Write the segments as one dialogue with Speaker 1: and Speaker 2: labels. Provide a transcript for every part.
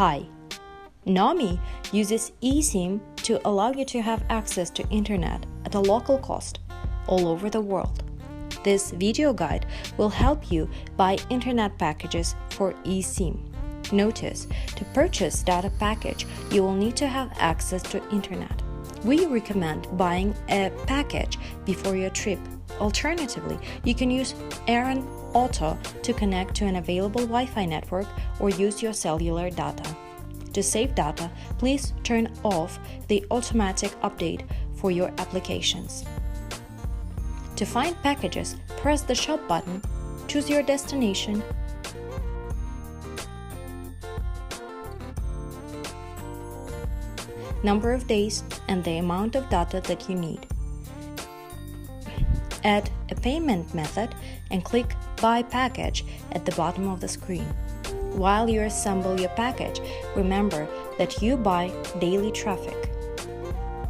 Speaker 1: Hi. Nommi uses eSIM to allow you to have access to internet at a local cost all over the world. This video guide will help you buy internet packages for eSIM. Notice, to purchase data package, you will need to have access to internet. We recommend buying a package before your trip. Alternatively, you can use Airn Auto to connect to an available Wi-Fi network or use your cellular data. To save data, please turn off the automatic update for your applications. To find packages, press the Shop button, choose your destination, number of days, and the amount of data that you need. Add a payment method and click Buy Package at the bottom of the screen. While you assemble your package, remember that you buy daily traffic.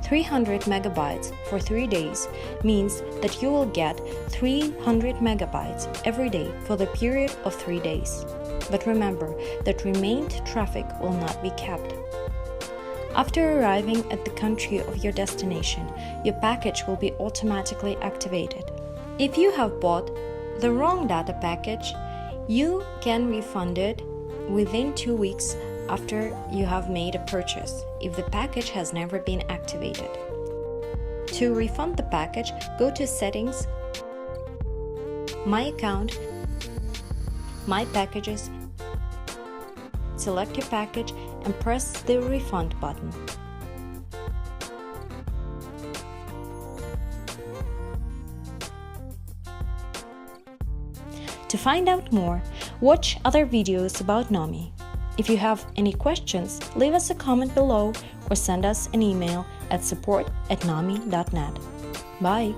Speaker 1: 300 megabytes for 3 days means that you will get 300 megabytes every day for the period of 3 days. But remember that remained traffic will not be kept. After arriving at the country of your destination, your package will be automatically activated. If you have bought the wrong data package, you can refund it within 2 weeks after you have made a purchase if the package has never been activated. To refund the package, go to Settings, My Account, My Packages, select your package and press the Refund button. To find out more, watch other videos about Nommi. If you have any questions, leave us a comment below or send us an email at support@nommi.net. Bye!